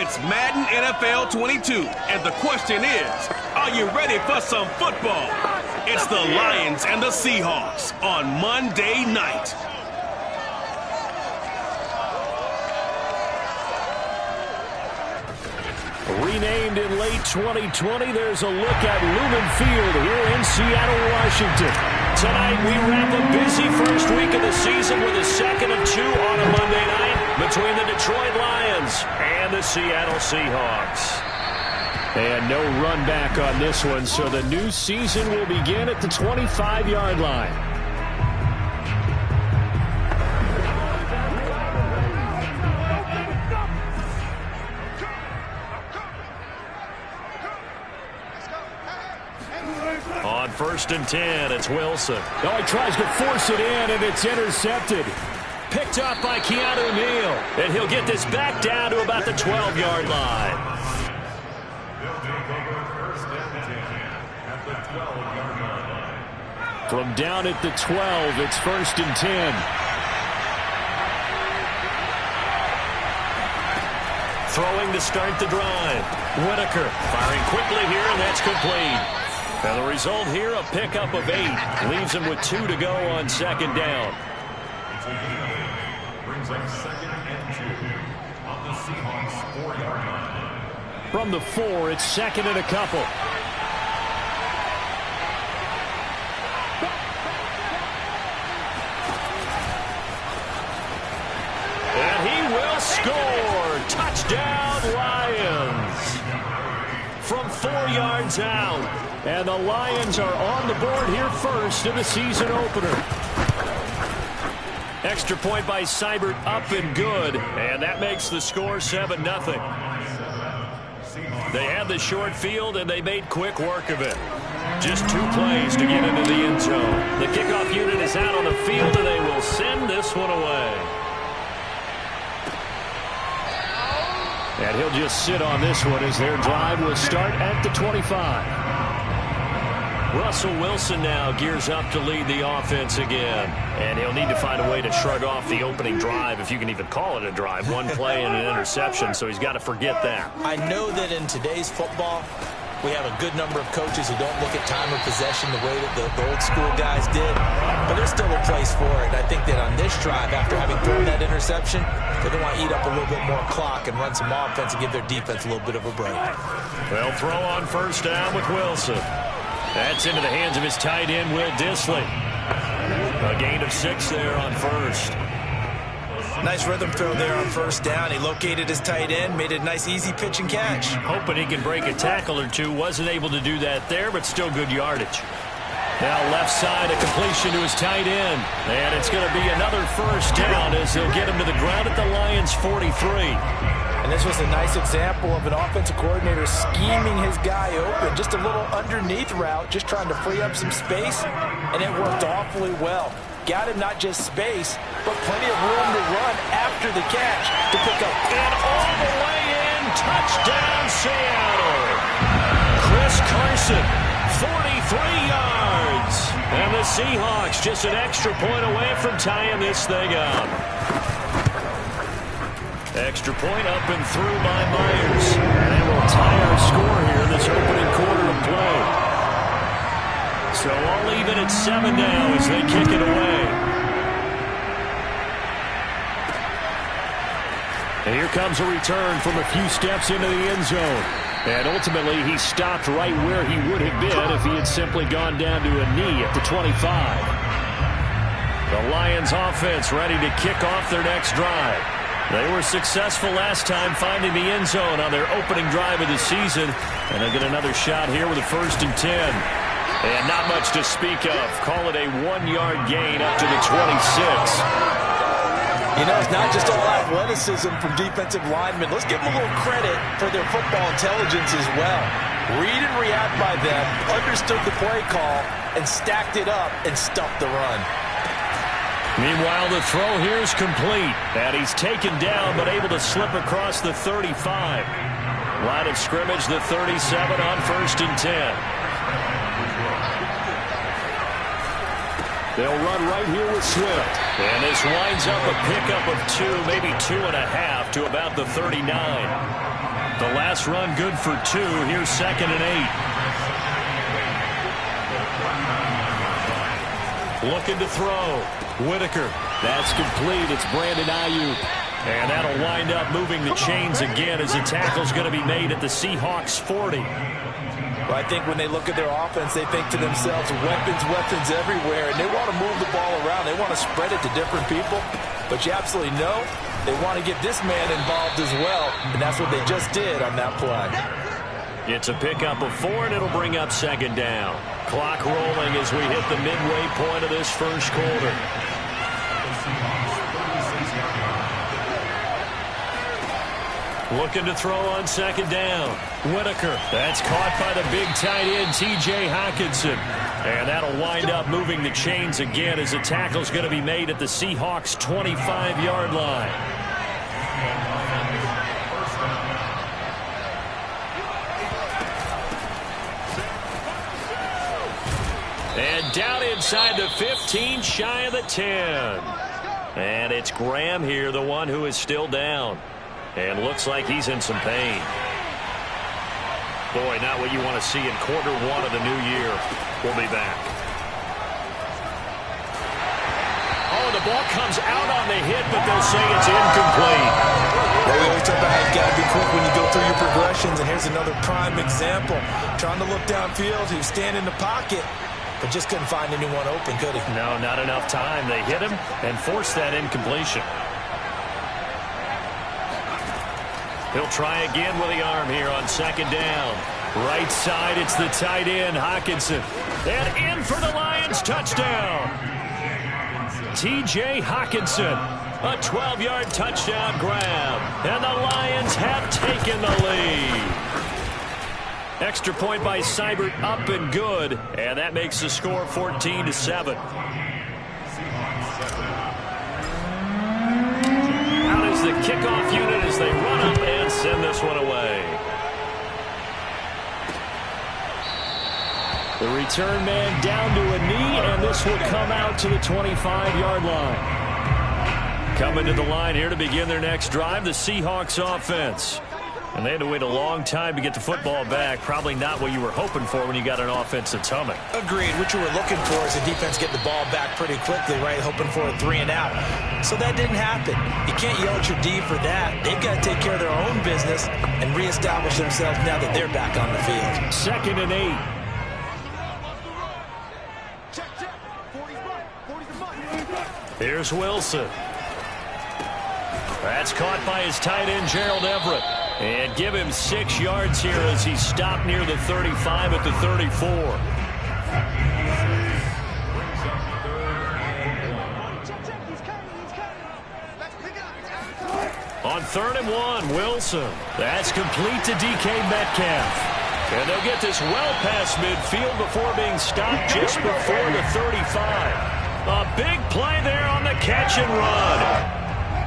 It's Madden NFL 22, and the question is, are you ready for some football? It's the Lions and the Seahawks on Monday night. Renamed in late 2020, there's a look at Lumen Field here in Seattle, Washington. Tonight, we wrap a busy first week of the season with a second of two on a Monday night between the Detroit Lions and the Seattle Seahawks. And no run back on this one, so the new season will begin at the 25-yard line. On 1st and 10, it's Wilson. Oh, he tries to force it in, and it's intercepted. Picked up by Keanu Neal. And he'll get this back down to about the 12-yard line. From down at the 12, it's 1st and 10. Throwing to start the drive. Whitaker firing quickly here, and that's complete. And the result here, a pickup of 8. Leaves him with 2 to go on 2nd down. Brings up 2nd and 2 on the Seahawks 4-yard line. From the 4, it's 2nd and a couple. And he will score. Touchdown, Lions. From 4 yards out. And the Lions are on the board here first in the season opener. Extra point by Seibert, up and good. And that makes the score 7-0. They had the short field, and they made quick work of it. Just 2 plays to get into the end zone. The kickoff unit is out on the field, and they will send this one away. And he'll just sit on this one as their drive will start at the 25. Russell Wilson now gears up to lead the offense again. And he'll need to find a way to shrug off the opening drive, if you can even call it a drive. 1 play and an interception, so he's got to forget that. I know that in today's football, we have a good number of coaches who don't look at time of possession the way that the old school guys did. But there's still a place for it. I think that on this drive, after having thrown that interception, they're going to want to eat up a little bit more clock and run some offense and give their defense a little bit of a break. They'll throw on 1st down with Wilson. That's into the hands of his tight end, Will Dissly. A gain of 6 there on 1st. Nice rhythm throw there on 1st down. He located his tight end, made a nice easy pitch and catch. Hoping he can break a tackle or two. Wasn't able to do that there, but still good yardage. Now left side, a completion to his tight end. And it's going to be another 1st down as they'll get him to the ground at the Lions' 43. And this was a nice example of an offensive coordinator scheming his guy open. Just a little underneath route, just trying to free up some space, and it worked awfully well. Got him not just space, but plenty of room to run after the catch to pick up. And all the way in, touchdown Seattle. Chris Carson, 43 yards. And the Seahawks just an extra point away from tying this thing up. Extra point up and through by Myers. And they will tie our score here in this opening quarter of play. So all even at 7 now as they kick it away. And here comes a return from a few steps into the end zone. And ultimately, he stopped right where he would have been if he had simply gone down to a knee at the 25. The Lions offense ready to kick off their next drive. They were successful last time finding the end zone on their opening drive of the season. And they'll get another shot here with a 1st and 10. And not much to speak of. Call it a 1-yard gain up to the 26. You know, it's not just all athleticism from defensive linemen. Let's give them a little credit for their football intelligence as well. Read and react by them, understood the play call, and stacked it up and stuffed the run. Meanwhile, the throw here is complete. And he's taken down, but able to slip across the 35. Line of scrimmage, the 37 on 1st and 10. They'll run right here with Swift. And this winds up a pickup of 2, maybe 2.5 to about the 39. The last run good for 2. Here's 2nd and 8. Looking to throw. Whitaker. That's complete. It's Brandon Ayuk. And that'll wind up moving the chains again as the tackle's going to be made at the Seahawks 40. Well, I think when they look at their offense, they think to themselves, weapons everywhere, and they want to move the ball around. They want to spread it to different people. But you absolutely know they want to get this man involved as well, and that's what they just did on that play. It's a pickup of 4, and it'll bring up 2nd down. Clock rolling as we hit the midway point of this first quarter. Looking to throw on 2nd down. Whitaker. That's caught by the big tight end, T.J. Hockenson. And that'll wind up moving the chains again as the tackle's going to be made at the Seahawks' 25-yard line. And down inside the 15, shy of the 10. And it's Graham here, the one who is still down. And looks like he's in some pain. Boy, not what you want to see in quarter 1 of the new year. We'll be back. Oh, the ball comes out on the hit, but they'll say it's incomplete. Well, we always talk about how you got to be quick when you go through your progressions, and here's another prime example. Trying to look downfield, he was standing in the pocket, but just couldn't find anyone open, could he? No, not enough time. They hit him and forced that incompletion. He'll try again with the arm here on 2nd down. Right side, it's the tight end, Hockenson. And in for the Lions, touchdown. T.J. Hockenson, a 12-yard touchdown grab. And the Lions have taken the lead. Extra point by Seibert, up and good. And that makes the score 14-7. Out is the kickoff unit as they run up and send this one away. The return man down to a knee, and this will come out to the 25-yard line. Coming to the line here to begin their next drive, the Seahawks offense. And they had to wait a long time to get the football back. Probably not what you were hoping for when you got an offense that's humming. Agreed. What you were looking for is the defense get the ball back pretty quickly, right? Hoping for a 3 and out. So that didn't happen. You can't yell at your D for that. They've got to take care of their own business and reestablish themselves now that they're back on the field. 2nd and 8. Here's Wilson. That's caught by his tight end, Gerald Everett. And give him 6 yards here as he stopped near the 35 at the 34. On 3rd and 1, Wilson. That's complete to D.K. Metcalf. And they'll get this well past midfield before being stopped just before the 35. A big play there on the catch and run.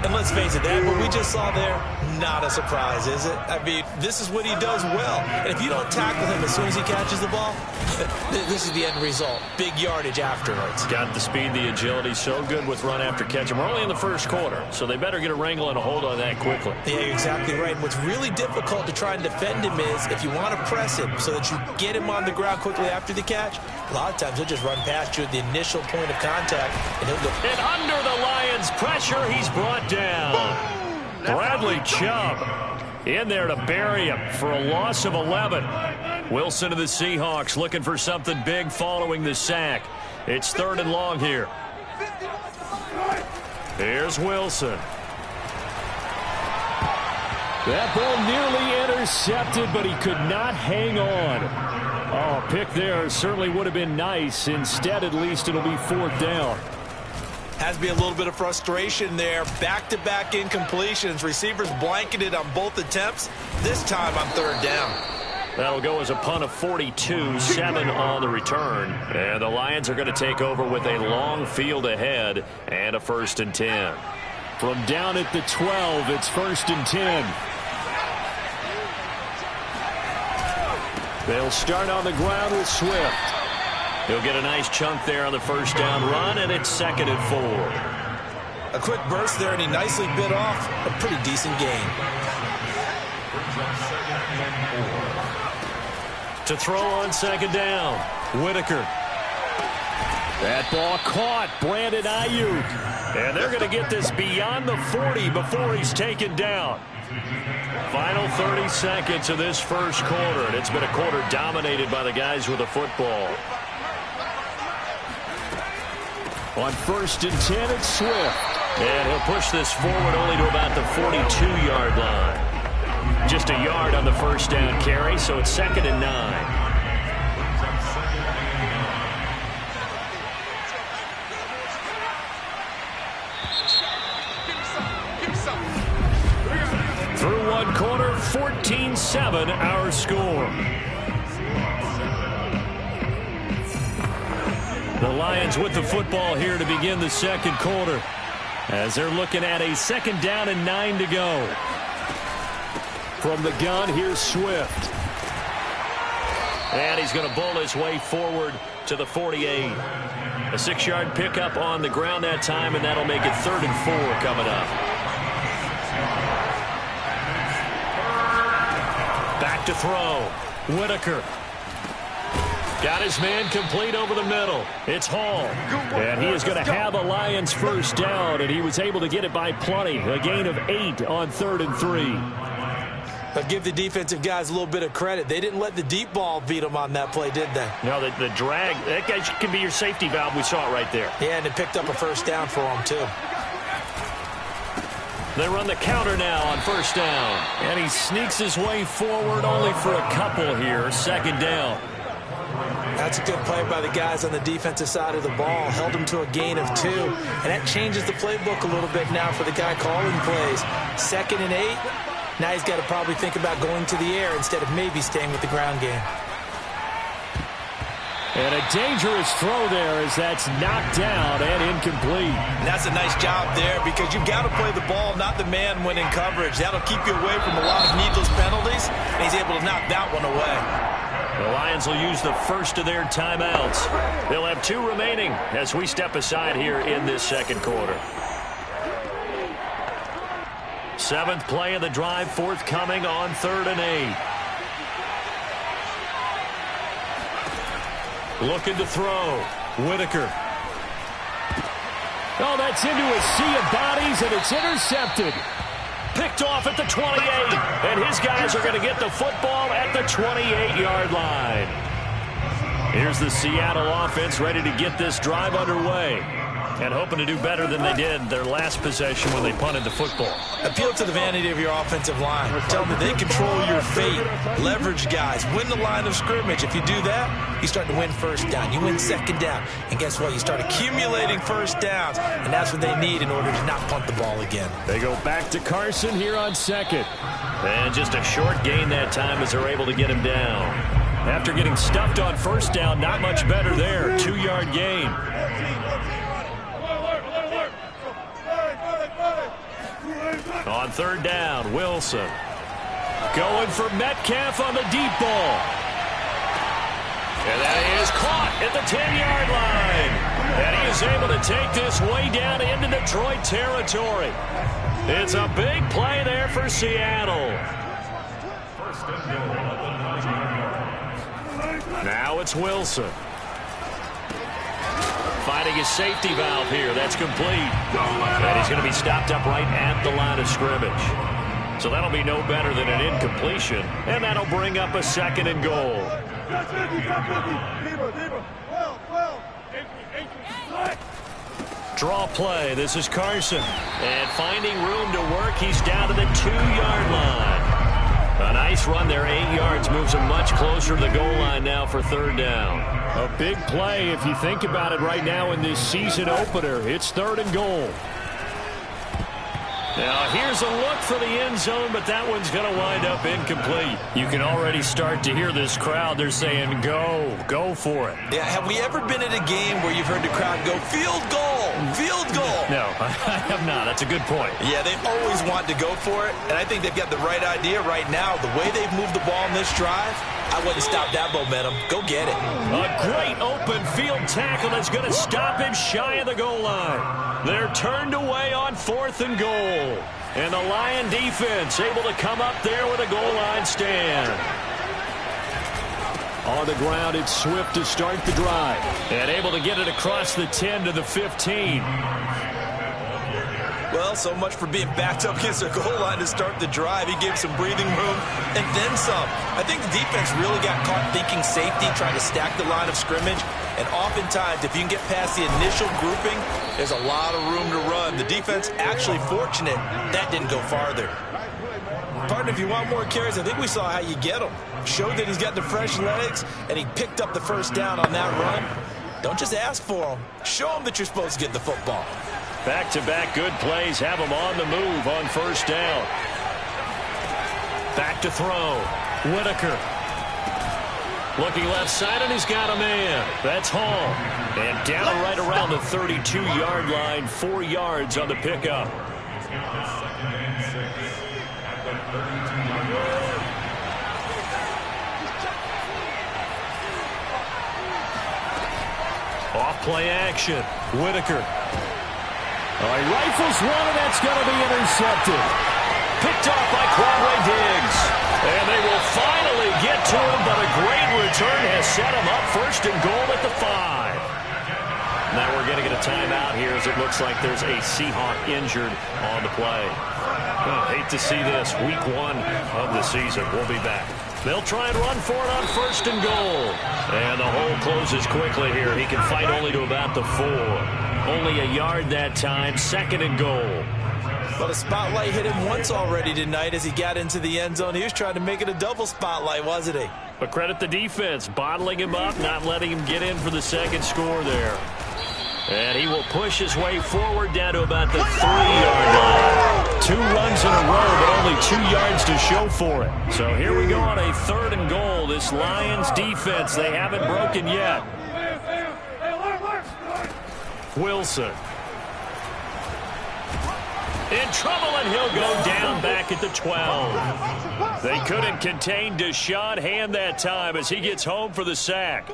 And let's face it, that what we just saw there, not a surprise, is it? I mean, this is what he does well. And if you don't tackle him as soon as he catches the ball, this is the end result. Big yardage afterwards. Got the speed, the agility, so good with run after catch. And we're only in the first quarter, so they better get a wrangle and a hold on that quickly. Yeah, you're exactly right. And what's really difficult to try and defend him is if you want to press him so that you get him on the ground quickly after the catch, a lot of times he'll just run past you at the initial point of contact, and he'll go. And under the Lions' pressure, he's brought down. Bradley Chubb in there to bury him for a loss of 11. Wilson of the Seahawks looking for something big following the sack. It's 3rd and long here. Here's Wilson. That ball nearly intercepted, but he could not hang on. Oh, pick there certainly would have been nice. Instead, at least it'll be 4th down. Has to be a little bit of frustration there. Back-to-back incompletions. Receivers blanketed on both attempts. This time on 3rd down. That'll go as a punt of 42, 7 on the return. And the Lions are going to take over with a long field ahead and a 1st and 10. From down at the 12, it's 1st and 10. They'll start on the ground with Swift. He'll get a nice chunk there on the 1st down run, and it's 2nd and 4. A quick burst there, and he nicely bit off a pretty decent gain. To throw on second down, Whitaker. That ball caught, Brandon Ayuk. And they're going to get this beyond the 40 before he's taken down. Final 30 seconds of this first quarter, and it's been a quarter dominated by the guys with the football. On 1st and 10, it's Swift. And he'll push this forward only to about the 42-yard line. Just a yard on the first down carry, so it's 2nd and 9. Through one quarter, 14-7 our score. The Lions with the football here to begin the second quarter, as they're looking at a 2nd down and 9 to go. From the gun, here's Swift. And he's going to bowl his way forward to the 48. A 6-yard pickup on the ground that time, and that'll make it 3rd and 4 coming up. Back to throw. Whitaker. Got his man complete over the middle. It's Hall. And he is going to have a Lions first down, and he was able to get it by plenty. A gain of 8 on 3rd and 3. But give the defensive guys a little bit of credit. They didn't let the deep ball beat them on that play, did they? No, the drag, that guy can be your safety valve. We saw it right there. Yeah, and it picked up a first down for them, too. They run the counter now on first down. And he sneaks his way forward only for a couple here. 2nd down. That's a good play by the guys on the defensive side of the ball. Held them to a gain of 2. And that changes the playbook a little bit now for the guy calling plays. 2nd and 8. Now he's got to probably think about going to the air instead of maybe staying with the ground game. And a dangerous throw there as that's knocked down and incomplete. And that's a nice job there because you've got to play the ball, not the man when in coverage. That'll keep you away from a lot of needless penalties, and he's able to knock that one away. The Lions will use the first of their timeouts. They'll have 2 remaining as we step aside here in this second quarter. 7th play of the drive forthcoming on 3rd and 8. Looking to throw. Whitaker. Oh, that's into a sea of bodies, and it's intercepted. Picked off at the 28, and his guys are going to get the football at the 28-yard line. Here's the Seattle offense ready to get this drive underway, and hoping to do better than they did their last possession when they punted the football. Appeal to the vanity of your offensive line. Tell them they control your fate. Leverage guys. Win the line of scrimmage. If you do that, you start to win first down. You win 2nd down. And guess what? You start accumulating first downs, and that's what they need in order to not punt the ball again. They go back to Carson here on 2nd. And just a short gain that time as they're able to get him down. After getting stuffed on first down, not much better there. 2-yard gain. On 3rd down, Wilson. Going for Metcalf on the deep ball. And that is caught at the 10-yard line. And he is able to take this way down into Detroit territory. It's a big play there for Seattle. Now it's Wilson. Finding his safety valve here. That's complete. And he's going to be stopped up right at the line of scrimmage. So that'll be no better than an incompletion. And that'll bring up a 2nd and goal. Draw play. This is Carson. And finding room to work, he's down to the 2-yard line. A nice run there, 8 yards, moves him much closer to the goal line now for 3rd down. A big play if you think about it right now in this season opener. It's 3rd and goal. Now here's a look for the end zone, but that one's going to wind up incomplete. You can already start to hear this crowd. They're saying, go for it. Yeah, have we ever been at a game where you've heard the crowd go, field goal, goal. No, I have not. That's a good point. Yeah, they always want to go for it, and I think they've got the right idea right now. The way they've moved the ball in this drive, I wouldn't stop that momentum. Go get it. A great open field tackle that's going to stop him shy of the goal line. They're turned away on 4th and goal. And the Lion defense able to come up there with a goal line stand. On the ground, it's Swift to start the drive. And able to get it across the 10 to the 15. Well, so much for being backed up against the goal line to start the drive. He gave some breathing room and then some. I think the defense really got caught thinking safety, trying to stack the line of scrimmage. And oftentimes, if you can get past the initial grouping, there's a lot of room to run. The defense actually fortunate that didn't go farther. Partner, if you want more carries, I think we saw how you get them. Showed that he's got the fresh legs, and he picked up the first down on that run. Don't just ask for them. Show them that you're supposed to get the football. Back-to-back good plays have him on the move on first down. Back to throw. Whitaker. Looking left side, and he's got a man. That's Hall. And down right around the 32-yard line, 4 yards on the pickup. Off-play action. Whitaker. He rifles one, and that's going to be intercepted. Picked off by Quadray Diggs. And they will finally get to him, but a great return has set him up 1st and goal at the 5. Now we're going to get a timeout here as it looks like there's a Seahawk injured on the play. Oh, hate to see this. Week 1 of the season. We'll be back. They'll try and run for it on 1st and goal. And the hole closes quickly here. He can fight only to about the 4. Only a yard that time. 2nd and goal. But a spotlight hit him once already tonight as he got into the end zone. He was trying to make it a double spotlight, wasn't he? But credit the defense, bottling him up, not letting him get in for the 2nd score there. And he will push his way forward down to about the 3-yard line. 2 runs in a row, but only 2 yards to show for it. So here we go on a 3rd and goal. This Lions defense, they haven't broken yet. Wilson. In trouble, and he'll go down back at the 12. They couldn't contain Deshaun Hand that time as he gets home for the sack.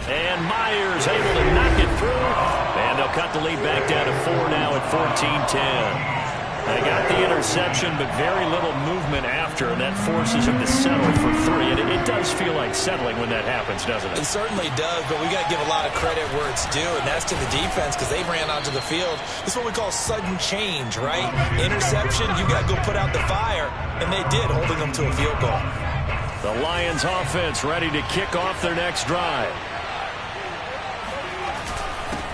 And Myers able to knock it through. And they'll cut the lead back down to 4 now at 14-10. They got the interception, but very little movement after, and that forces him to settle for 3. And it does feel like settling when that happens, doesn't it? It certainly does, but we got to give a lot of credit where it's due, and that's to the defense because they ran onto the field. This is what we call sudden change, right? Interception, you got to go put out the fire, and they did, holding them to a field goal. The Lions offense ready to kick off their next drive.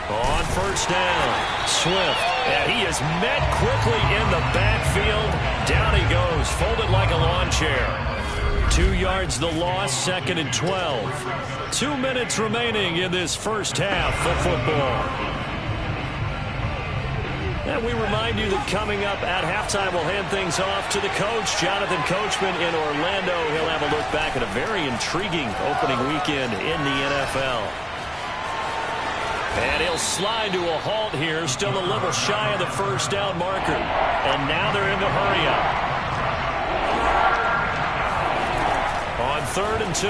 On first down, Swift, and he is met quickly in the backfield. Down he goes, folded like a lawn chair. 2 yards the loss, 2nd and 12. 2 minutes remaining in this first half of football. And we remind you that coming up at halftime, we'll hand things off to the coach, Jonathan Coachman in Orlando. He'll have a look back at a very intriguing opening weekend in the NFL. And he'll slide to a halt here, still a little shy of the first down marker. And now they're in the hurry up. On 3rd and 2,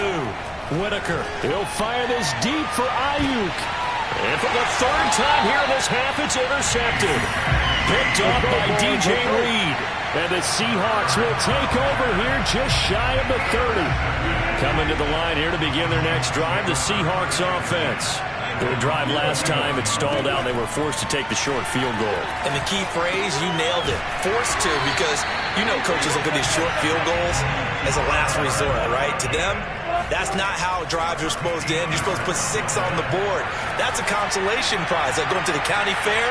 Whitaker. He'll fire this deep for Ayuk. And for the 3rd time here in this half, it's intercepted. Picked off by DJ Reed. And the Seahawks will take over here just shy of the 30. Coming to the line here to begin their next drive, the Seahawks offense. Their drive last time, it stalled out. They were forced to take the short field goal. And the key phrase, you nailed it. Forced to, because you know coaches look at these short field goals as a last resort, right? To them, that's not how drives are supposed to end. You're supposed to put 6 on the board. That's a consolation prize. Like going to the county fair,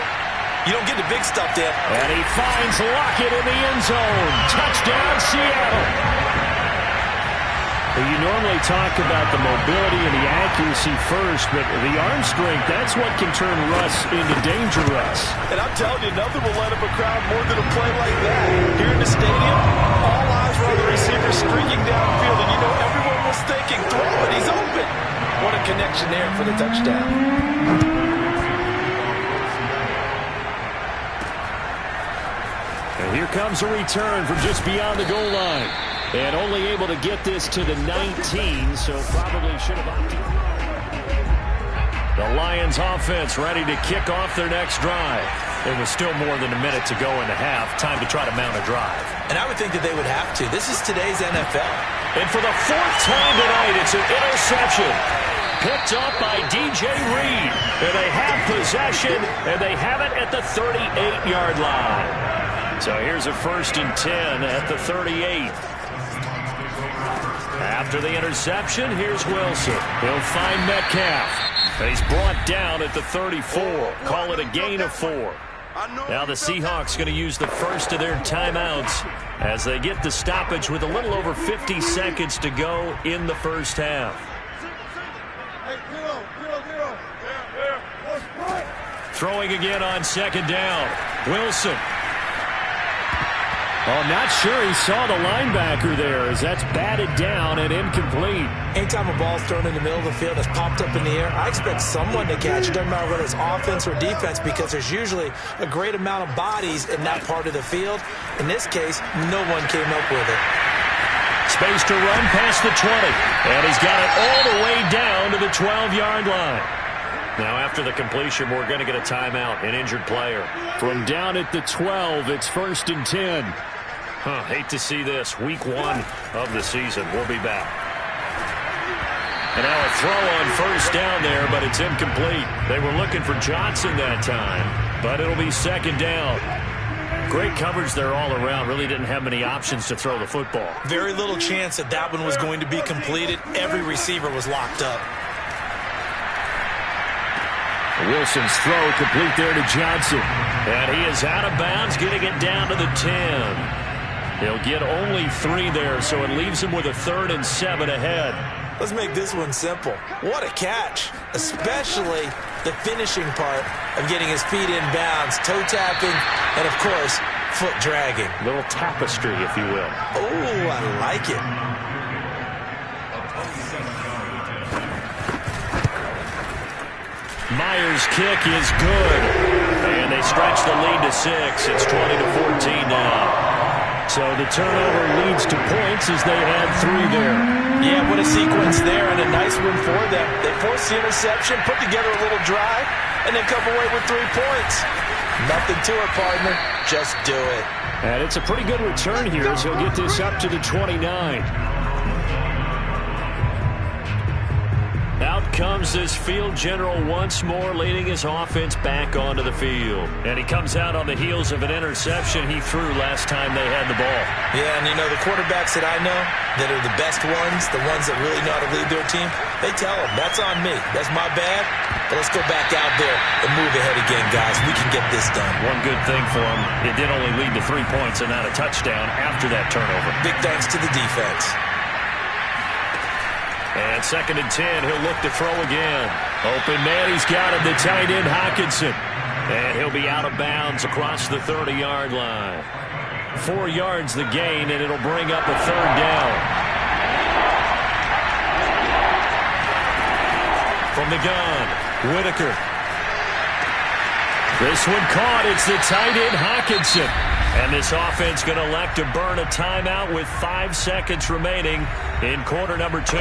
you don't get the big stuff there. And he finds Lockett in the end zone. Touchdown, Seattle. You normally talk about the mobility and the accuracy first, but the arm strength, that's what can turn Russ into danger Russ. And I'm telling you, nothing will light up a crowd more than a play like that. Here in the stadium, all eyes were on the receiver streaking downfield, and you know everyone was thinking, throw it, he's open. What a connection there for the touchdown. And here comes a return from just beyond the goal line. And only able to get this to the 19, so probably should have opted. The Lions offense ready to kick off their next drive. There was still more than a minute to go in the half. Time to try to mount a drive. And I would think that they would have to. This is today's NFL. And for the fourth time tonight, it's an interception. Picked up by DJ Reed. And they have possession, and they have it at the 38-yard line. So here's a 1st and 10 at the 38. After the interception, here's Wilson. He'll find Metcalf. And he's brought down at the 34. Call it a gain of 4. Now the Seahawks going to use the first of their timeouts as they get the stoppage with a little over 50 seconds to go in the first half. Throwing again on 2nd down. Wilson. Oh, not sure he saw the linebacker there as that's batted down and incomplete. Anytime a ball's thrown in the middle of the field that's popped up in the air, I expect someone to catch it. Doesn't matter whether it's offense or defense, because there's usually a great amount of bodies in that part of the field. In this case, no one came up with it. Space to run past the 20. And he's got it all the way down to the 12-yard line. Now after the completion, we're going to get a timeout, an injured player. From down at the 12, it's 1st and 10. Hate to see this. Week 1 of the season. We'll be back. And now a throw on 1st down there, but it's incomplete. They were looking for Johnson that time, but it'll be 2nd down. Great coverage there all around. Really didn't have many options to throw the football. Very little chance that that one was going to be completed. Every receiver was locked up. Wilson's throw complete there to Johnson. And he is out of bounds, getting it down to the 10. He'll get only 3 there, so it leaves him with a 3rd and 7 ahead. Let's make this one simple. What a catch, especially the finishing part of getting his feet in bounds, toe tapping, and, of course, foot dragging. A little tapestry, if you will. Oh, I like it. Myers' kick is good. And they stretch the lead to 6. It's 20-14 now. So the turnover leads to points as they add 3 there. Yeah, what a sequence there, and a nice one for them. They force the interception, put together a little drive, and then come away with 3 points. Nothing to it, partner. Just do it. And it's a pretty good return here as he'll get this up to the 29. Out comes this field general once more, leading his offense back onto the field. And he comes out on the heels of an interception he threw last time they had the ball. Yeah, and you know, the quarterbacks that I know that are the best ones, the ones that really know how to lead their team, they tell them, that's on me. That's my bad. But let's go back out there and move ahead again, guys. We can get this done. One good thing for him, it did only lead to 3 points and not a touchdown after that turnover. Big thanks to the defense. And 2nd and 10, he'll look to throw again. Open man, he's got him, the tight end Hockenson. And he'll be out of bounds across the 30-yard line. 4 yards the gain, and it'll bring up a 3rd down. From the gun, Whitaker. This one caught. It's the tight end Hockenson. And this offense going to elect to burn a timeout with 5 seconds remaining in quarter number 2.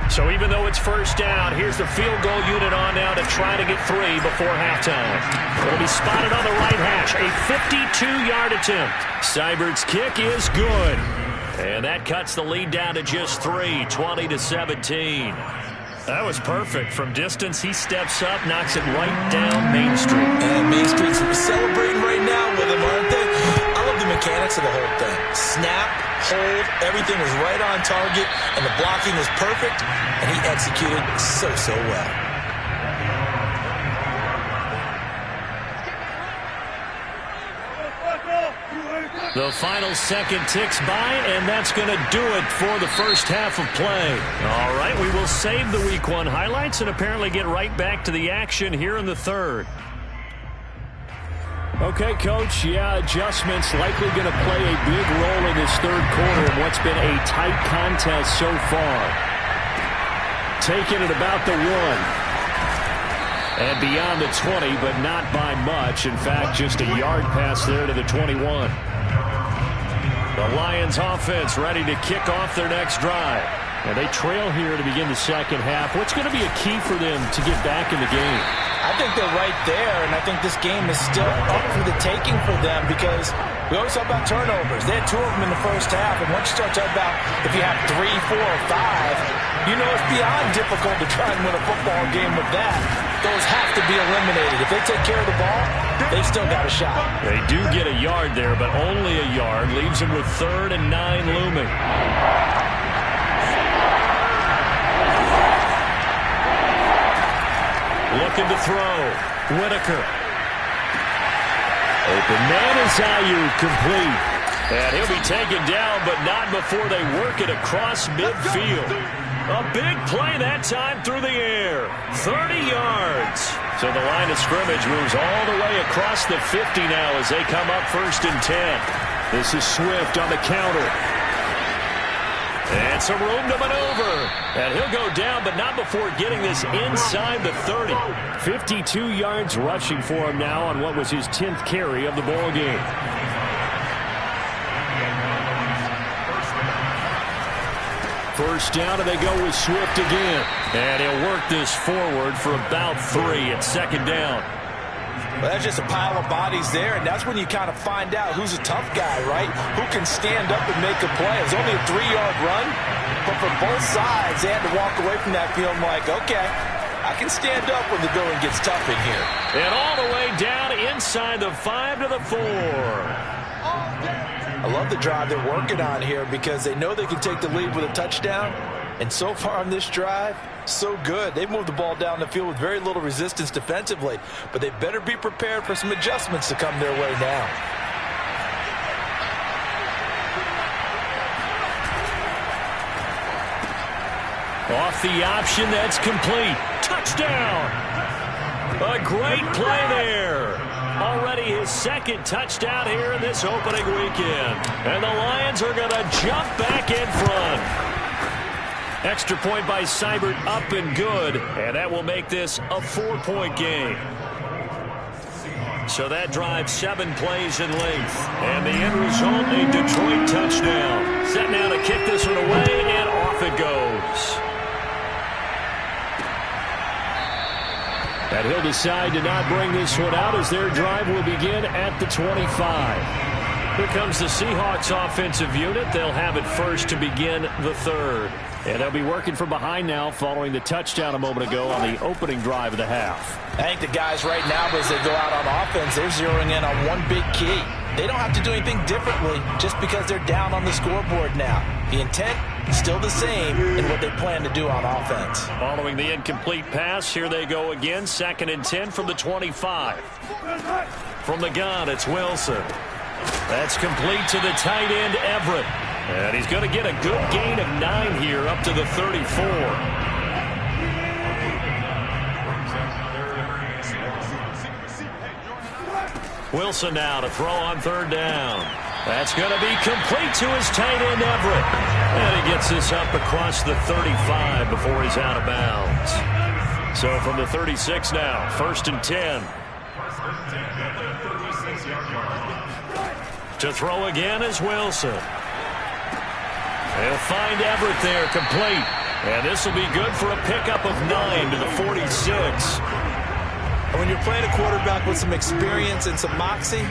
So even though it's 1st down, here's the field goal unit on now to try to get 3 before halftime. It'll be spotted on the right hash. A 52-yard attempt. Seibert's kick is good. And that cuts the lead down to just 3, 20-17. That was perfect. From distance, he steps up, knocks it right down Main Street. And Main Street's celebrating right now with him, aren't they? I love the mechanics of the whole thing. Snap, hold, everything was right on target, and the blocking was perfect, and he executed so well. The final second ticks by, and that's going to do it for the first half of play. All right, we will save the Week 1 highlights and apparently get right back to the action here in the 3rd. Okay, Coach, adjustments likely going to play a big role in this 3rd quarter in what's been a tight contest so far. taken at about the 1. And beyond the 20, but not by much. In fact, just a yard pass there to the 21. The Lions offense ready to kick off their next drive. And they trail here to begin the second half. What's going to be a key for them to get back in the game? I think they're right there, and I think this game is still up for the taking for them because we always talk about turnovers. They had 2 of them in the first half, and once you start talking about if you have 3, 4, or 5, you know it's beyond difficult to try and win a football game with that. Those have to be eliminated. If they take care of the ball, they've still got a shot. They do get a yard there, but only a yard. Leaves them with 3rd and 9 looming. Looking to throw. Whitaker. Open man is Ayuk, complete. And he'll be taken down, but not before they work it across midfield. A big play that time through the air. 30 yards. So the line of scrimmage moves all the way across the 50 now as they come up 1st and 10. This is Swift on the counter. And some room to maneuver. And he'll go down, but not before getting this inside the 30. 52 yards rushing for him now on what was his 10th carry of the ball game. First down, and they go with Swift again. And he'll work this forward for about 3 at 2nd down. Well, that's just a pile of bodies there, and that's when you kind of find out who's a tough guy, right? Who can stand up and make a play. It was only a 3-yard run, but for both sides, they had to walk away from that feeling like, okay, I can stand up when the going gets tough in here. And all the way down inside the 5 to the 4. I love the drive they're working on here because they know they can take the lead with a touchdown. And so far on this drive, so good. They've moved the ball down the field with very little resistance defensively. But they better be prepared for some adjustments to come their way now. Off the option, that's complete. Touchdown! A great play there. Already his 2nd touchdown here in this opening weekend. And the Lions are going to jump back in front. Extra point by Seibert, up and good. And that will make this a 4-point game. So that drive 7 plays in length. And the end result, a Detroit touchdown. Set now to kick this one away, and off it goes. And he'll decide to not bring this one out as their drive will begin at the 25. Here comes the Seahawks offensive unit. They'll have it first to begin the 3rd. And they'll be working from behind now following the touchdown a moment ago on the opening drive of the half. I think the guys right now, as they go out on offense, they're zeroing in on one big key. They don't have to do anything differently just because they're down on the scoreboard now. The intent is still the same in what they plan to do on offense. Following the incomplete pass, here they go again. 2nd and 10 from the 25. From the gun, it's Wilson. That's complete to the tight end, Everett. And he's going to get a good gain of 9 here up to the 34. Wilson now to throw on 3rd down. That's going to be complete to his tight end, Everett. And he gets this up across the 35 before he's out of bounds. So from the 36 now, 1st and 10. To throw again is Wilson. They'll find Everett there, complete. And this will be good for a pickup of 9 to the 46. When you're playing a quarterback with some experience and some moxie,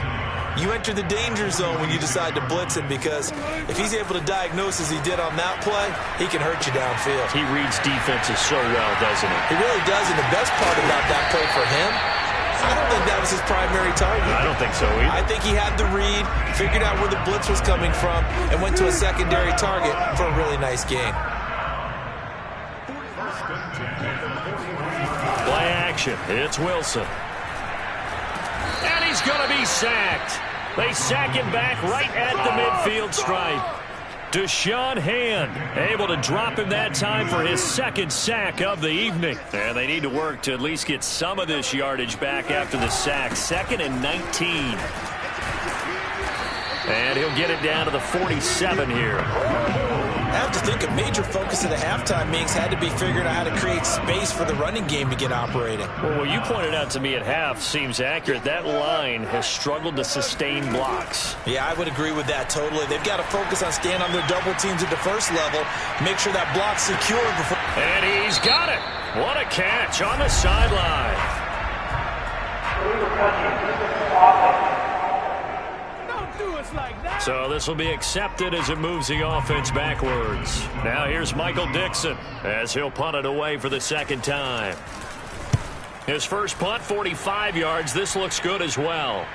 you enter the danger zone when you decide to blitz him, because if he's able to diagnose as he did on that play, he can hurt you downfield. He reads defenses so well, doesn't he? He really does, and the best part about that play for him, I don't think that was his primary target. I don't think so either. I think he had the read, figured out where the blitz was coming from, and went to a secondary target for a really nice gain. Play action. It's Wilson. And he's going to be sacked. They sack him back right at the midfield stripe. Deshaun Hand able to drop him that time for his 2nd sack of the evening. And they need to work to at least get some of this yardage back after the sack. 2nd and 19. And he'll get it down to the 47 here. I have to think a major focus of the halftime meetings had to be figuring out how to create space for the running game to get operating. Well, what you pointed out to me at half seems accurate. That line has struggled to sustain blocks. Yeah, I would agree with that totally. They've got to focus on staying on their double teams at the first level, make sure that block's secure before. And he's got it. What a catch on the sideline. So this will be accepted as it moves the offense backwards. Now here's Michael Dixon as he'll punt it away for the second time. His first punt, 45 yards. This looks good as well.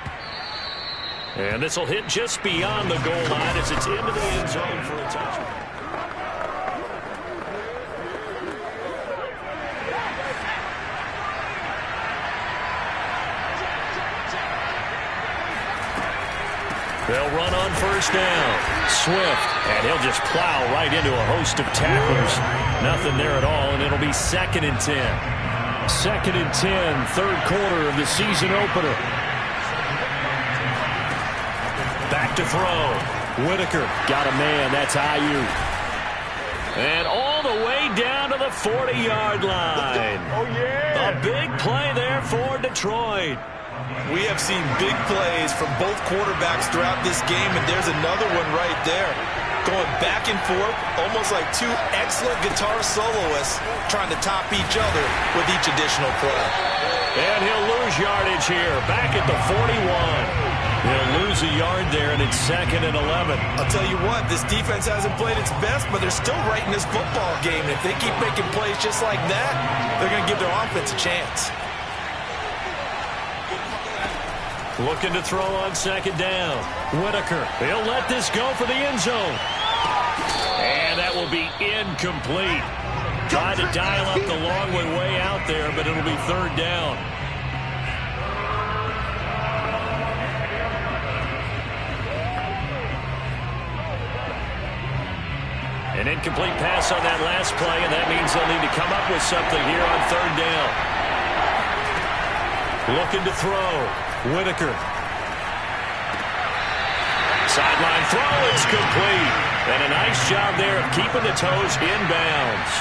And this will hit just beyond the goal line as it's into the end zone for a touchdown. They'll run on first down. Swift, and he'll just plow right into a host of tacklers. Nothing there at all, and it'll be 2nd and 10. 2nd and 10, third quarter of the season opener. Back to throw. Whitaker got a man. That's Ayuk. And all the way down to the 40-yard line. Oh, yeah. A big play there for Detroit. We have seen big plays from both quarterbacks throughout this game, and there's another one right there. Going back and forth, almost like two excellent guitar soloists trying to top each other with each additional play. And he'll lose yardage here, back at the 41. He'll lose a yard there, and it's 2nd and 11. I'll tell you what, this defense hasn't played its best, but they're still right in this football game. And if they keep making plays just like that, they're going to give their offense a chance. Looking to throw on second down. Whitaker, he'll let this go for the end zone. And that will be incomplete. Tried to dial up the long way out there, but it'll be 3rd down. An incomplete pass on that last play, and that means they'll need to come up with something here on 3rd down. Looking to throw. Whitaker. Sideline throw, it's complete. And a nice job there of keeping the toes inbounds.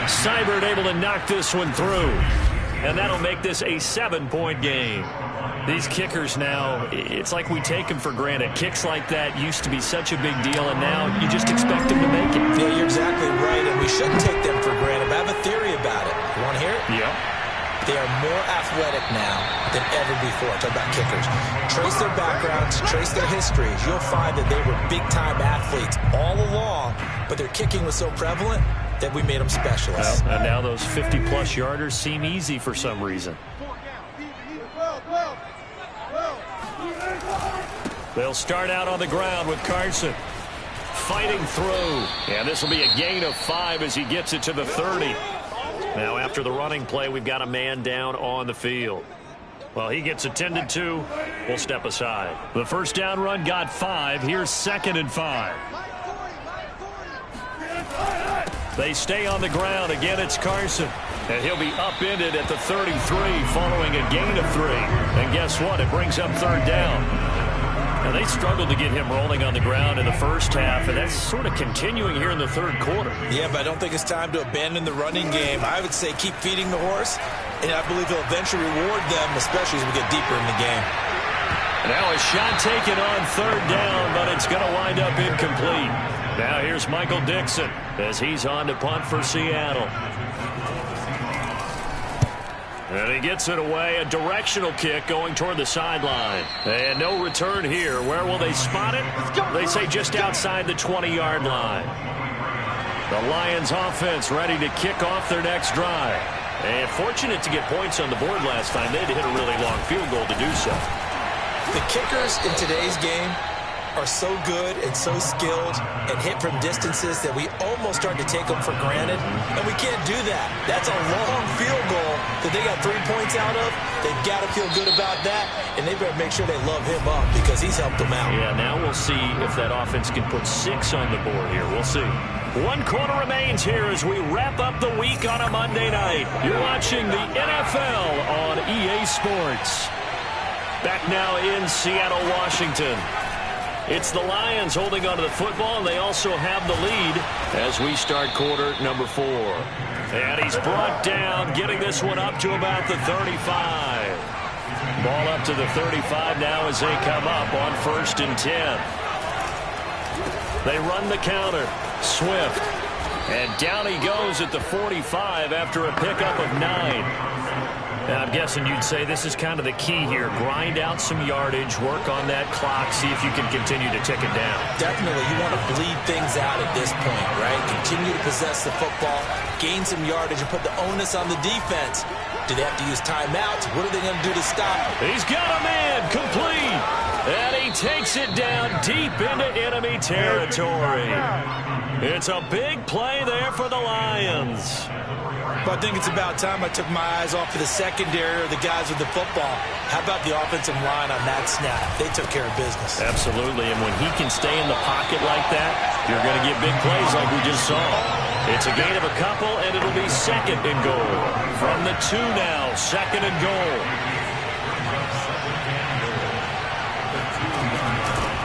Seibert able to knock this one through. And that'll make this a 7-point game. These kickers now, it's like we take them for granted. Kicks like that used to be such a big deal, and now you just expect them to make it. Yeah, you're exactly right, and we shouldn't take them for granted. But I have a theory about it. You want to hear it? Yeah. They are more athletic now than ever before. Talk about kickers. Trace their backgrounds, trace their histories. You'll find that they were big-time athletes all along, but their kicking was so prevalent that we made them specialists. Well, and now those 50-plus yarders seem easy for some reason. They'll start out on the ground with Carson. Fighting through. And this will be a gain of 5 as he gets it to the 30. Now after the running play, we've got a man down on the field. Well, he gets attended to. We'll step aside. The first down run got 5. Here's 2nd and 5. They stay on the ground. Again, it's Carson. And he'll be upended at the 33 following a gain of 3. And guess what? It brings up 3rd down. Now, they struggled to get him rolling on the ground in the first half, and that's sort of continuing here in the 3rd quarter. Yeah, but I don't think it's time to abandon the running game. I would say keep feeding the horse, and I believe he'll eventually reward them, especially as we get deeper in the game. Now a shot taken on 3rd down, but it's going to wind up incomplete. Now here's Michael Dixon as he's on to punt for Seattle. And he gets it away, a directional kick going toward the sideline. And no return here. Where will they spot it? They say just outside the 20-yard line. The Lions offense ready to kick off their next drive. And fortunate to get points on the board last time. They had to hit a really long field goal to do so. The kickers in today's game are so good and so skilled and hit from distances that we almost start to take them for granted, and we can't do that. That's a long field goal that they got 3 points out of. They've got to feel good about that, and they better make sure they love him up because he's helped them out. Yeah, now we'll see if that offense can put 6 on the board here. We'll see. 1 quarter remains here as we wrap up the week on a Monday night. You're watching the NFL on EA Sports. Back now in Seattle, Washington. It's the Lions holding onto the football, and they also have the lead as we start quarter number 4. And he's brought down, getting this one up to about the 35. Ball up to the 35 now as they come up on 1st and 10. They run the counter. Swift. And down he goes at the 45 after a pickup of 9. Now, I'm guessing you'd say this is kind of the key here. Grind out some yardage, work on that clock, see if you can continue to tick it down. Definitely. You want to bleed things out at this point, right? Continue to possess the football, gain some yardage, and put the onus on the defense. Do they have to use timeouts? What are they going to do to stop? He's got a man complete. And he takes it down deep into enemy territory. It's a big play there for the Lions. But I think it's about time I took my eyes off of the secondary or the guys with the football. How about the offensive line on that snap? They took care of business. Absolutely, and when he can stay in the pocket like that, you're going to get big plays like we just saw. It's a gain of a couple, and it'll be 2nd and goal. From the 2 now, 2nd and goal.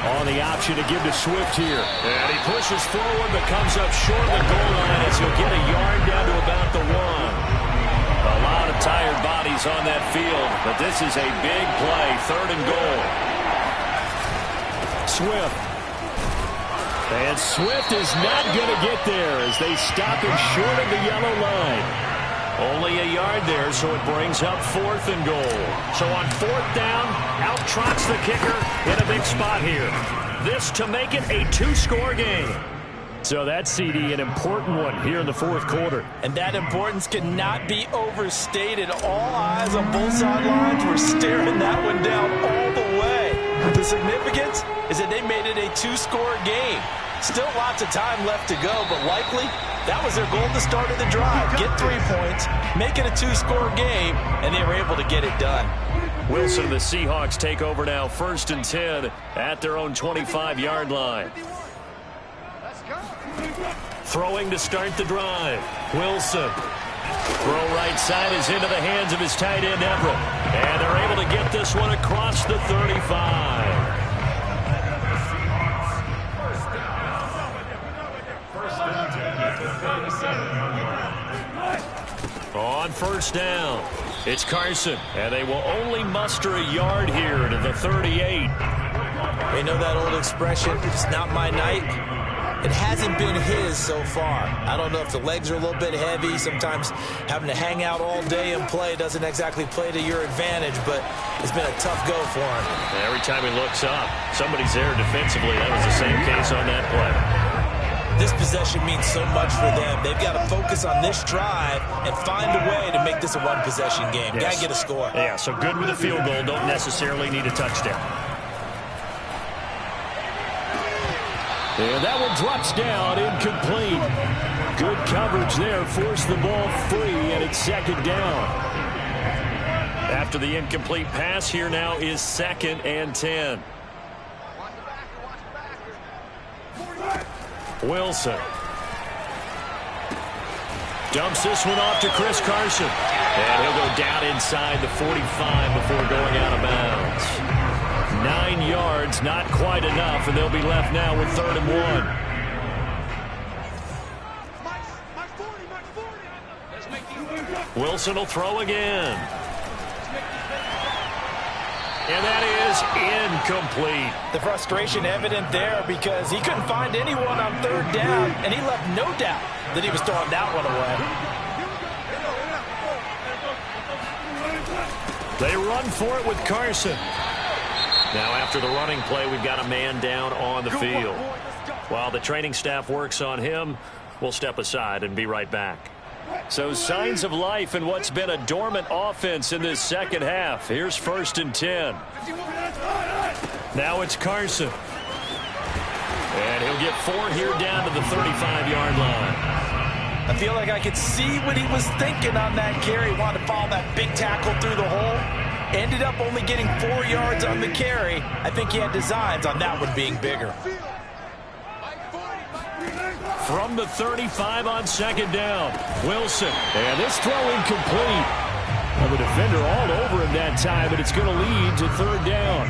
On the option to give to Swift here. And he pushes forward but comes up short of the goal line as he'll get a yard down to about the 1. A lot of tired bodies on that field, but this is a big play. 3rd and goal. Swift. And Swift is not going to get there as they stop him short of the yellow line. Only a yard there, so it brings up 4th and goal. So on 4th down, out trots the kicker in a big spot here. This to make it a 2-score game. So that CD, an important one here in the 4th quarter. And that importance cannot be overstated. All eyes on both sidelines were staring that one down all the way. The significance is that they made it a 2-score game. Still lots of time left to go, but likely that was their goal at the start of the drive. Get 3 points, make it a 2-score game, and they were able to get it done. Wilson and the Seahawks take over now, 1st and 10 at their own 25-yard line. Throwing to start the drive. Wilson. Throw right side is into the hands of his tight end, Everett. And they're able to get this one across the 35. On 1st down, it's Carson, and they will only muster a yard here to the 38. You know that old expression, it's not my night? It hasn't been his so far. I don't know if the legs are a little bit heavy. Sometimes having to hang out all day and play doesn't exactly play to your advantage, but it's been a tough go for him. Every time he looks up, somebody's there defensively. That was the same case on that play. This possession means so much for them. They've got to focus on this drive and find a way to make this a one-possession game. Yes. Got to get a score. Yeah, so good with a field goal. Don't necessarily need a touchdown. And that one drops down, incomplete. Good coverage there, forced the ball free, and it's 2nd down. After the incomplete pass, here now is 2nd and 10. Wilson. Dumps this one off to Chris Carson. And he'll go down inside the 45 before going out of bounds. 9 yards, not quite enough, and they'll be left now with 3rd and 1. Wilson will throw again. And that is incomplete. The frustration evident there because he couldn't find anyone on 3rd down, and he left no doubt that he was throwing that one away. They run for it with Carson. Now after the running play, we've got a man down on the field. While the training staff works on him, we'll step aside and be right back. So signs of life in what's been a dormant offense in this 2nd half. Here's 1st and 10. Now it's Carson. And he'll get 4 here down to the 35-yard line. I feel like I could see what he was thinking on that carry. He wanted to follow that big tackle through the hole. Ended up only getting 4 yards on the carry. I think he had designs on that one being bigger. From the 35 on 2nd down, Wilson. And this throw incomplete. Well, the defender all over him that time, but it's going to lead to third down.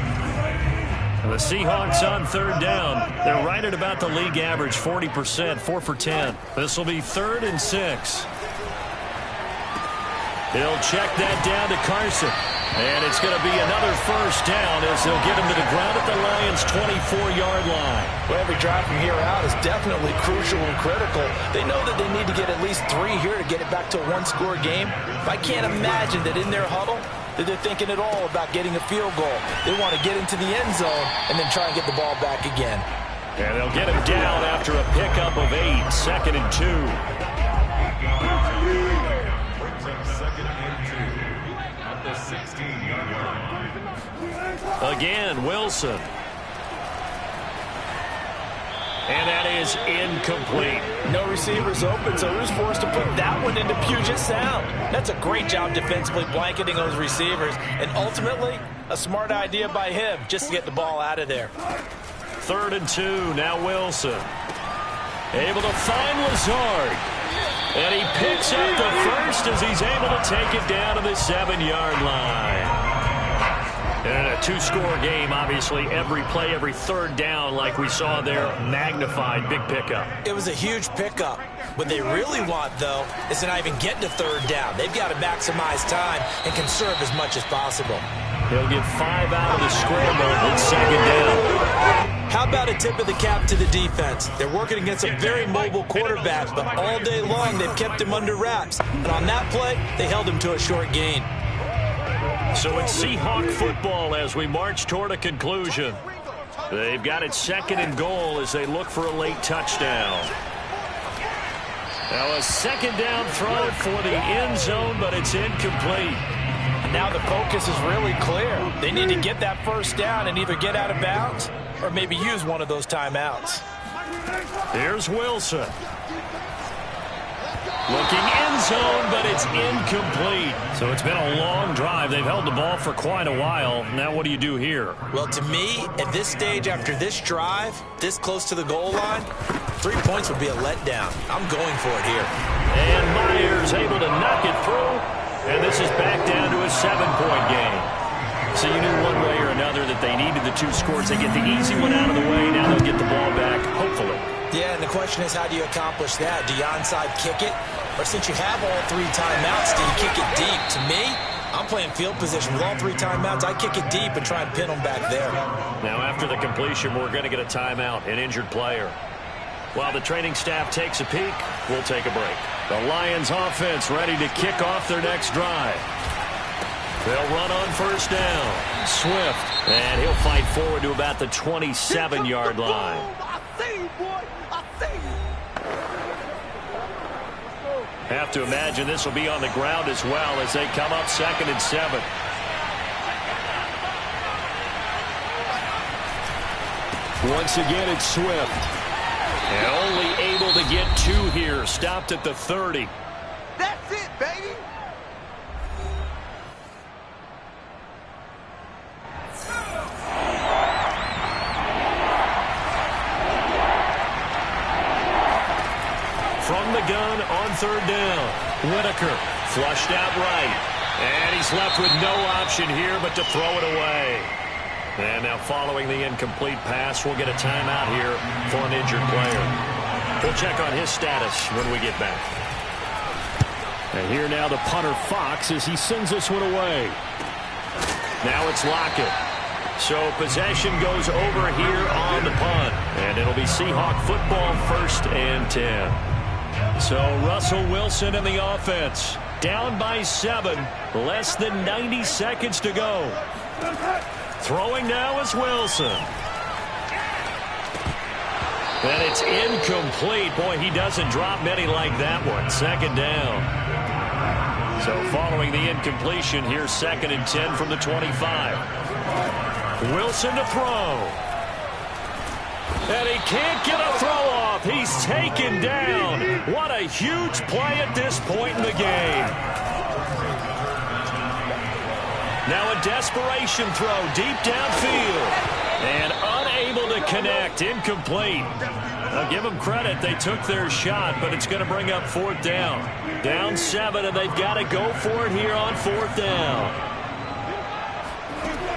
And the Seahawks on third down. They're right at about the league average, 40%, 4 for 10. This will be 3rd and 6. He'll check that down to Carson. And it's going to be another first down as they'll get him to the ground at the Lions' 24-yard line. Well, every drive from here out is definitely crucial and critical. They know that they need to get at least 3 here to get it back to a one-score game. I can't imagine that in their huddle that they're thinking at all about getting a field goal. They want to get into the end zone and then try and get the ball back again. And they'll get him down after a pickup of 8, 2nd and 2. Again, Wilson. And that is incomplete. No receivers open, so who's forced to put that one into Puget Sound? That's a great job defensively blanketing those receivers, and ultimately, a smart idea by him just to get the ball out of there. 3rd and 2, now Wilson. Able to find Lazard. And he picks up the first as he's able to take it down to the 7-yard line. And in a 2-score game, obviously, every play, every third down, like we saw there, magnified, big pickup. It was a huge pickup. What they really want, though, is to not even get to third down. They've got to maximize time and conserve as much as possible. He'll get 5 out of the scramble at 2nd down. How about a tip of the cap to the defense? They're working against a very mobile quarterback, but all day long they've kept him under wraps. And on that play, they held him to a short gain. So it's Seahawk football as we march toward a conclusion. They've got it 2nd and goal as they look for a late touchdown. Now a 2nd down throw for the end zone, but it's incomplete. Now the focus is really clear. They need to get that first down and either get out of bounds or maybe use one of those timeouts. Here's Wilson. Looking end zone, but it's incomplete. So it's been a long drive. They've held the ball for quite a while. Now what do you do here? Well, to me, at this stage after this drive, this close to the goal line, 3 points would be a letdown. I'm going for it here. And Myers able to knock it through. And this is back down to a 7-point game. So you knew one way or another that they needed the 2 scores. They get the easy one out of the way. Now they'll get the ball back, hopefully. Yeah, and the question is, how do you accomplish that? Do you onside kick it? Or since you have all 3 timeouts, do you kick it deep? To me, I'm playing field position. With all 3 timeouts, I kick it deep and try and pin them back there. Now after the completion, we're going to get a timeout, an injured player. While the training staff takes a peek, we'll take a break. The Lions offense ready to kick off their next drive. They'll run on first down. Swift, and he'll fight forward to about the 27-yard line. I see you, boy. I see you. Have to imagine this will be on the ground as well as they come up 2nd and 7. Once again, it's Swift. And only able to get 2 here. Stopped at the 30. That's it, baby. From the gun on third down. Whitaker flushed out right. And he's left with no option here but to throw it away. And now following the incomplete pass, we'll get a timeout here for an injured player. We'll check on his status when we get back. And here now the punter Fox as he sends this one away. Now it's Lockett. So possession goes over here on the punt. And it'll be Seahawk football 1st and 10. So Russell Wilson in the offense. Down by 7. Less than 90 seconds to go. Throwing now is Wilson. And it's incomplete. Boy, he doesn't drop many like that one. 2nd down. So following the incompletion, here's 2nd and 10 from the 25. Wilson to throw. And he can't get a throw off. He's taken down. What a huge play at this point in the game. Now a desperation throw deep downfield. And unable Unable to connect. Incomplete. I'll give them credit. They took their shot, but it's going to bring up 4th down. Down 7, and they've got to go for it here on 4th down.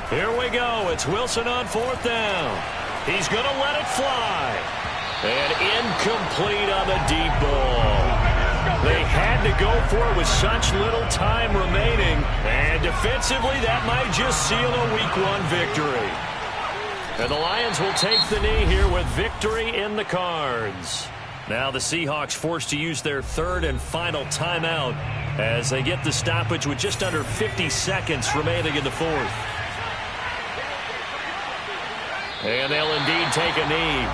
Here we go. It's Wilson on 4th down. He's going to let it fly. And incomplete on the deep ball. They had to go for it with such little time remaining. And defensively, that might just seal a Week 1 victory. And the Lions will take the knee here with victory in the cards. Now the Seahawks forced to use their 3rd and final timeout as they get the stoppage with just under 50 seconds remaining in the 4th. And they'll indeed take a knee.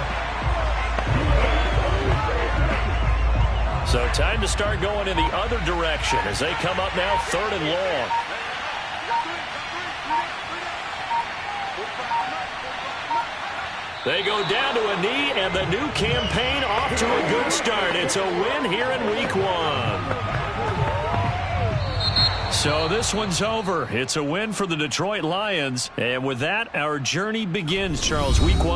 So time to start going in the other direction as they come up now 3rd and long. They go down to a knee, and the new campaign off to a good start. It's a win here in Week 1. So this one's over. It's a win for the Detroit Lions. And with that, our journey begins, Charles. Week 1.